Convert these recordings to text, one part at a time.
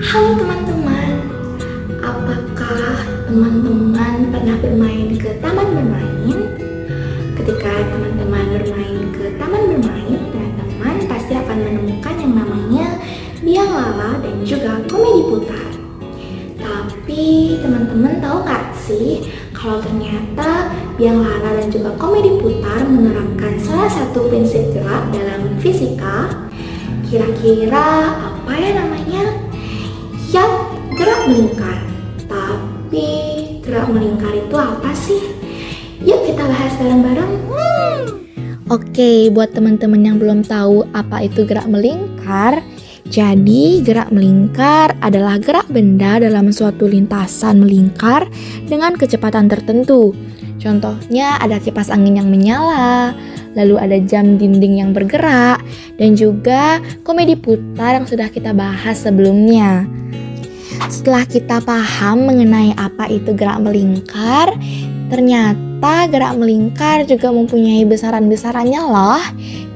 Halo teman-teman, apakah teman-teman pernah bermain ke taman bermain? Ketika teman-teman bermain ke taman bermain, teman-teman pasti akan menemukan yang namanya biang lala dan juga komedi putar. Tapi teman-teman tahu gak sih kalau ternyata biang lala dan juga komedi putar menerapkan salah satu prinsip gerak dalam fisika? Kira-kira apa ya namanya? Yap, gerak melingkar. Tapi gerak melingkar itu apa sih? Yuk kita bahas bareng-bareng. Oke, buat teman-teman yang belum tahu apa itu gerak melingkar, jadi gerak melingkar adalah gerak benda dalam suatu lintasan melingkar dengan kecepatan tertentu. Contohnya ada kipas angin yang menyala, lalu ada jam dinding yang bergerak, dan juga komedi putar yang sudah kita bahas sebelumnya. Setelah kita paham mengenai apa itu gerak melingkar, ternyata gerak melingkar juga mempunyai besaran-besarannya loh.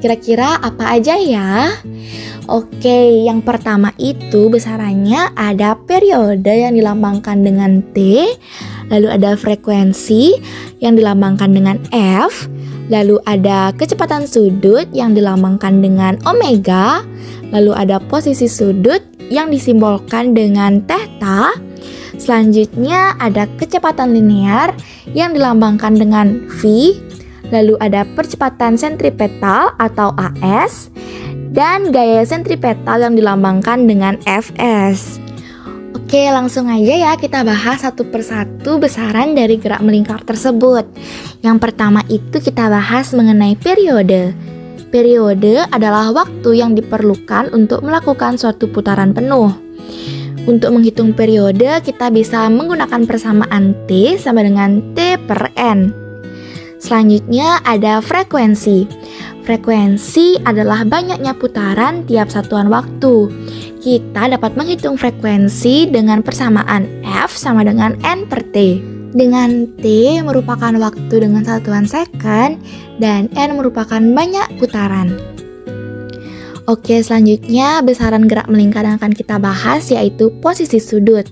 Kira-kira apa aja ya? Oke, yang pertama itu besarannya ada periode yang dilambangkan dengan T, lalu ada frekuensi yang dilambangkan dengan F, lalu ada kecepatan sudut yang dilambangkan dengan omega, lalu ada posisi sudut yang disimbolkan dengan theta. Selanjutnya ada kecepatan linear yang dilambangkan dengan V, lalu ada percepatan sentripetal atau AS, dan gaya sentripetal yang dilambangkan dengan Fs. Oke, langsung aja ya kita bahas satu persatu besaran dari gerak melingkar tersebut. Yang pertama itu kita bahas mengenai periode. Periode adalah waktu yang diperlukan untuk melakukan suatu putaran penuh. Untuk menghitung periode, kita bisa menggunakan persamaan T sama dengan T per N. Selanjutnya ada frekuensi. Frekuensi adalah banyaknya putaran tiap satuan waktu. Kita dapat menghitung frekuensi dengan persamaan F sama dengan N per T. Dengan T merupakan waktu dengan satuan second dan N merupakan banyak putaran. Oke, selanjutnya besaran gerak melingkar yang akan kita bahas yaitu posisi sudut.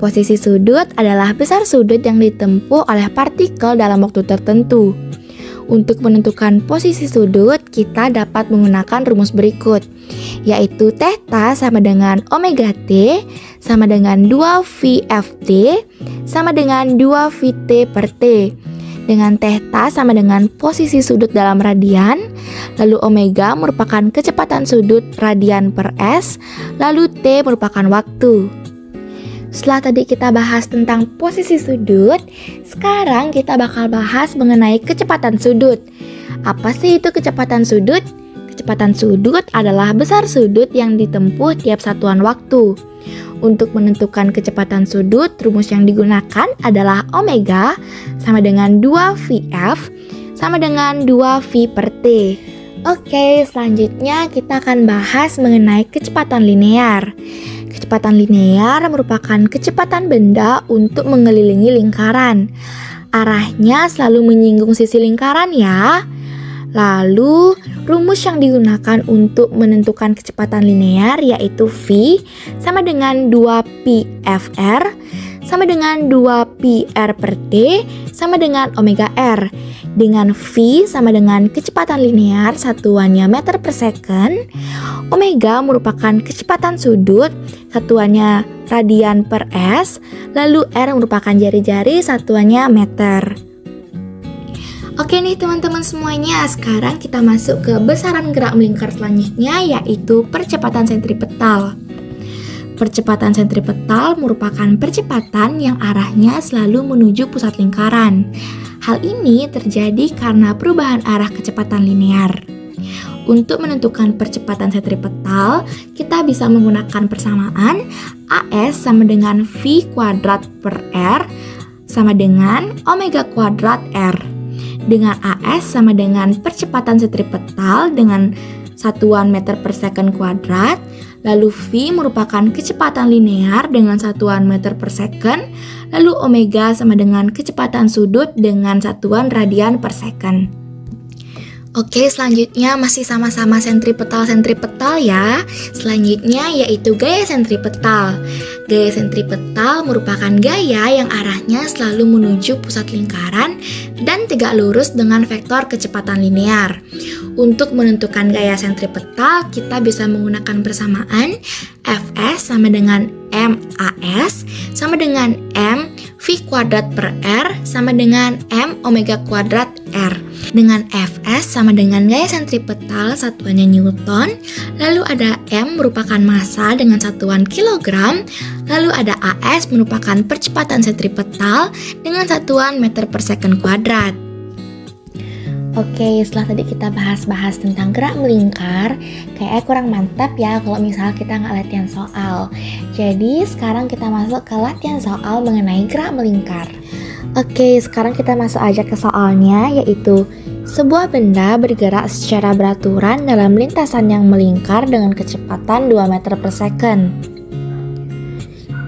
Posisi sudut adalah besar sudut yang ditempuh oleh partikel dalam waktu tertentu. Untuk menentukan posisi sudut, kita dapat menggunakan rumus berikut, yaitu theta sama dengan omega T sama dengan 2VFT sama dengan 2VT per T. Dengan theta sama dengan posisi sudut dalam radian, lalu omega merupakan kecepatan sudut radian per S, lalu T merupakan waktu. Setelah tadi kita bahas tentang posisi sudut, sekarang kita bakal bahas mengenai kecepatan sudut. Apa sih itu kecepatan sudut? Kecepatan sudut adalah besar sudut yang ditempuh tiap satuan waktu. Untuk menentukan kecepatan sudut, rumus yang digunakan adalah omega sama dengan 2VF sama dengan 2V per T. Oke, selanjutnya kita akan bahas mengenai kecepatan linear. Kecepatan linear merupakan kecepatan benda untuk mengelilingi lingkaran. Arahnya selalu menyinggung sisi lingkaran ya. Lalu, rumus yang digunakan untuk menentukan kecepatan linear yaitu V sama dengan 2πfr sama dengan 2πr per T sama dengan omega R. Dengan V sama dengan kecepatan linear satuannya meter per second, omega merupakan kecepatan sudut satuannya radian per S, lalu R merupakan jari-jari satuannya meter. Oke nih teman-teman semuanya, sekarang kita masuk ke besaran gerak melingkar selanjutnya yaitu percepatan sentripetal. Percepatan sentripetal merupakan percepatan yang arahnya selalu menuju pusat lingkaran. Hal ini terjadi karena perubahan arah kecepatan linear. Untuk menentukan percepatan sentripetal, kita bisa menggunakan persamaan AS sama dengan V kuadrat per R sama dengan omega kuadrat R. Dengan AS sama dengan percepatan sentripetal dengan satuan meter per second kuadrat, lalu V merupakan kecepatan linear dengan satuan meter per second, lalu omega sama dengan kecepatan sudut dengan satuan radian per second. Oke, selanjutnya masih sama-sama sentripetal ya. Selanjutnya yaitu gaya sentripetal. Gaya sentripetal merupakan gaya yang arahnya selalu menuju pusat lingkaran dan tegak lurus dengan vektor kecepatan linear. Untuk menentukan gaya sentripetal, kita bisa menggunakan persamaan Fs sama dengan MAS sama dengan M V kuadrat per R sama dengan M omega kuadrat R. Dengan Fs sama dengan gaya sentripetal satuannya Newton, lalu ada M merupakan massa dengan satuan kilogram, lalu ada AS merupakan percepatan sentripetal dengan satuan meter per second kuadrat. Oke, setelah tadi kita bahas-bahas tentang gerak melingkar, kayaknya kurang mantap ya kalau misal kita nggak latihan soal. Jadi sekarang kita masuk ke latihan soal mengenai gerak melingkar. Oke, sekarang kita masuk aja ke soalnya, yaitu sebuah benda bergerak secara beraturan dalam lintasan yang melingkar dengan kecepatan 2 meter per second.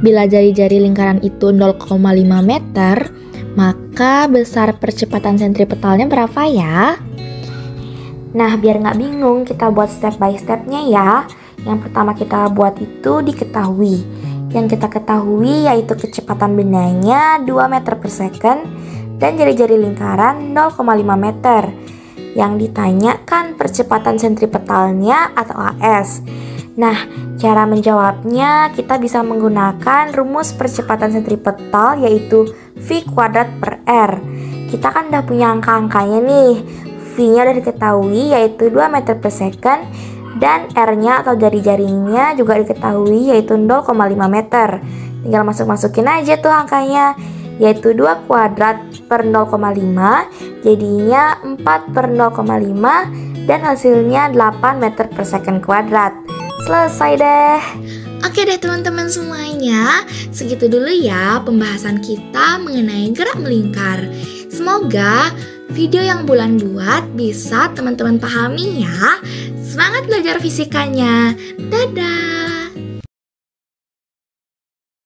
Bila jari-jari lingkaran itu 0,5 meter, maka besar percepatan sentripetalnya berapa ya? Nah, biar nggak bingung, kita buat step by stepnya ya. Yang pertama kita buat itu diketahui. Yang kita ketahui yaitu kecepatan bendanya 2 meter per second dan jari-jari lingkaran 0,5 meter. Yang ditanyakan percepatan sentripetalnya atau AS. Nah, cara menjawabnya kita bisa menggunakan rumus percepatan sentripetal yaitu V kuadrat per R. Kita kan udah punya angka-angkanya nih. V-nya udah diketahui yaitu 2 meter per second dan R-nya atau jari-jarinya juga diketahui yaitu 0,5 meter. Tinggal masuk-masukin aja tuh angkanya, yaitu 2 kuadrat per 0,5 jadinya 4 per 0,5 dan hasilnya 8 meter per second kuadrat. Selesai deh. Oke deh teman-teman semuanya, segitu dulu ya pembahasan kita mengenai gerak melingkar. Semoga video yang Bulan buat bisa teman-teman pahami ya. Semangat belajar fisikanya. Dadah.